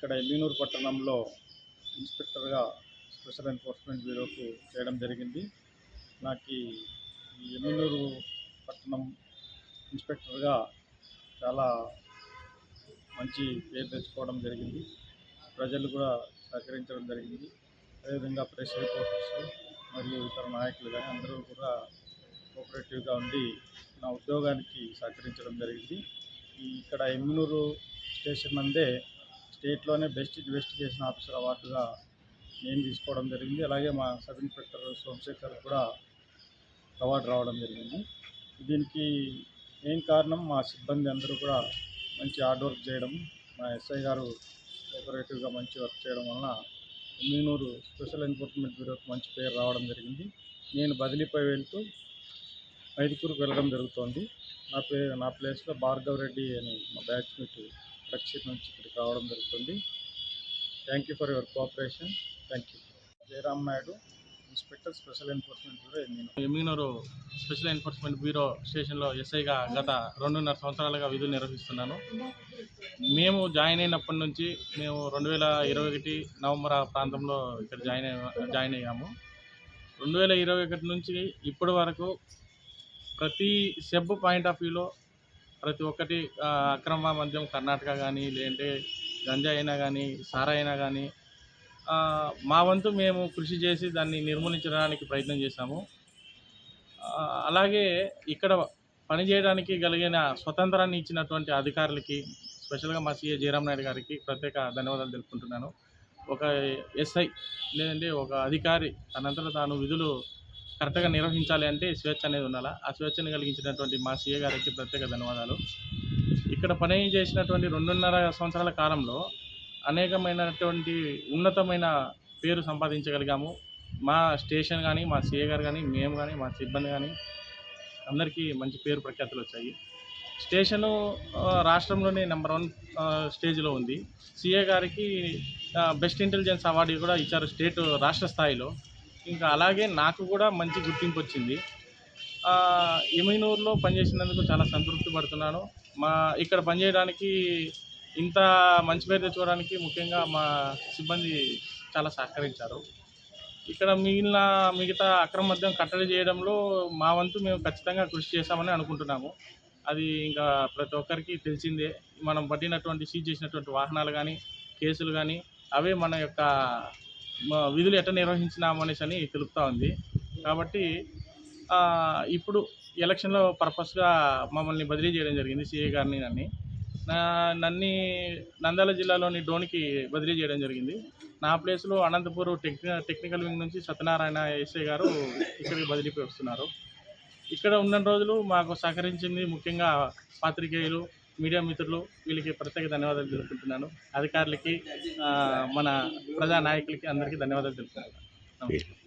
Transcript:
ఇక్కడ ఎమ్మిగనూరు పట్టణంలో ఇన్స్పెక్టర్గా special enforcement బ్యూరోకు చేయడం జరిగింది. నాకు ఈ ఎమ్మిగనూరు పట్టణం ఇన్స్పెక్టర్గా చాలా మంచి పేరు తెచ్చుకోవడం జరిగింది. ప్రజలు కూడా సహకరించడం జరిగింది. అదేవిధంగా ప్రెస్ రిపోర్టర్స్ మరియు ఇతర నాయకులు కానీ అందరూ కూడా కోఆపరేటివ్గా ఉండి నా ఉద్యోగానికి సహకరించడం జరిగింది. ఇక్కడ ఎమ్మిగనూరు స్టేషన్ నందే స్టేట్లోనే బెస్ట్ ఇన్వెస్టిగేషన్ ఆఫీసర్ అవార్డుగా నేను తీసుకోవడం జరిగింది. అలాగే మా సబ్ ఇన్స్పెక్టర్ సోమశేఖర్ కూడా అవార్డు రావడం జరిగింది. దీనికి మెయిన్ కారణం మా సిబ్బంది అందరూ కూడా మంచి హార్డ్ వర్క్ చేయడం, మా ఎస్ఐ గారు కోఆపరేటివ్గా మంచి వర్క్ చేయడం వలన ఎమ్మిగనూరు స్పెషల్ ఎన్ఫోర్స్మెంట్ బ్యూరోకి మంచి పేరు రావడం జరిగింది. నేను బదిలీపై వెళ్తూ మైదుకూరుకు వెళ్ళడం జరుగుతోంది. నా ప్లేస్లో భార్గవ్ రెడ్డి అని మా బ్యాచ్మేట్ రక్షిత్ నుంచి ఇక్కడికి రావడం జరుగుతుంది. Thank you for your cooperation. Thank you. Jayaram Naidu, inspector special enforcement bureau Yemmiganur special enforcement bureau స్టేషన్లో ఎస్ఐగా గత 2.5 సంవత్సరాలుగా విధులు నిర్వహిస్తున్నాను. మేము జాయిన్ అయినప్పటి నుంచి మేము 2021 నవంబర్ ప్రాంతంలో ఇక్కడ జాయిన్ అయ్యాము. 2021 నుంచి ఇప్పటి వరకు ప్రతి సెబ్ పాయింట్ ఆఫ్ వ్యూలో ప్రతి ఒక్కటి అక్రమ మద్యం కర్ణాటక కానీ, లేదంటే గంజా అయినా కానీ, సారా అయినా కానీ మా వంతు మేము కృషి చేసి దాన్ని నిర్మూలించడానికి ప్రయత్నం చేశాము. అలాగే ఇక్కడ పనిచేయడానికి కలిగిన స్వతంత్రాన్ని ఇచ్చినటువంటి అధికారులకి, స్పెషల్గా మా సిఐ జయరామ్ నాయుడు గారికి ప్రత్యేక ధన్యవాదాలు తెలుపుకుంటున్నాను. ఒక ఎస్ఐ లేదంటే ఒక అధికారి తనంతట తాను విధులు కరెక్ట్గా నిర్వహించాలి అంటే స్వేచ్ఛ అనేది ఉండాలి. ఆ స్వేచ్ఛను కలిగించినటువంటి మా సిఐ గారికి ప్రత్యేక ధన్యవాదాలు. ఇక్కడ పని చేసినటువంటి 2.5 సంవత్సరాల కాలంలో అనేకమైనటువంటి ఉన్నతమైన పేరు సంపాదించగలిగాము. మా స్టేషన్ కానీ, మా సిఐ గారు కానీ, మేము కానీ, మా సిబ్బంది కానీ అందరికీ మంచి పేరు ప్రఖ్యాతులు వచ్చాయి. స్టేషను రాష్ట్రంలోనే నెంబర్ 1 స్టేజ్లో ఉంది. సిఐ గారికి బెస్ట్ ఇంటెలిజెన్స్ అవార్డు కూడా ఇచ్చారు రాష్ట్ర స్థాయిలో. ఇంకా అలాగే నాకు కూడా మంచి గుర్తింపు వచ్చింది. ఎమ్మిగనూరులో పనిచేసినందుకు చాలా సంతృప్తి పడుతున్నాను. ఇక్కడ పనిచేయడానికి ఇంత మంచి పేరు తెచ్చుకోవడానికి ముఖ్యంగా మా సిబ్బంది చాలా సహకరించారు. ఇక్కడ మిగతా అక్రమ మద్యం కట్టడి చేయడంలో మా వంతు మేము ఖచ్చితంగా కృషి చేశామని అనుకుంటున్నాము. అది ఇంకా ప్రతి ఒక్కరికి తెలిసిందే. మనం పట్టినటువంటి సీజ్ చేసినటువంటి వాహనాలు కానీ, కేసులు కానీ అవే మన యొక్క విధులు ఎట్లా నిర్వహించినాము అనేసి అని తెలుపుతూ ఉంది. కాబట్టి ఇప్పుడు ఎలక్షన్లో పర్పస్గా మమ్మల్ని బదిలీ చేయడం జరిగింది. సిఐ గారిని నన్ను నంద్యాల జిల్లాలోని డోనికి బదిలీ చేయడం జరిగింది. నా ప్లేస్లో అనంతపూర్ టెక్నికల్ వింగ్ నుంచి సత్యనారాయణ ఎస్ఐ గారు ఇక్కడికి బదిలీపై వస్తున్నారు. ఇక్కడ ఉన్న రోజులు మాకు సహకరించింది ముఖ్యంగా పాత్రికేయులు, మీడియా మిత్రులు, వీళ్ళకి ప్రత్యేక ధన్యవాదాలు తెలుపుకుంటున్నాను. అధికారులకి, మన ప్రజా నాయకులకి అందరికీ ధన్యవాదాలు తెలుపుతున్నాను. నమస్కారం.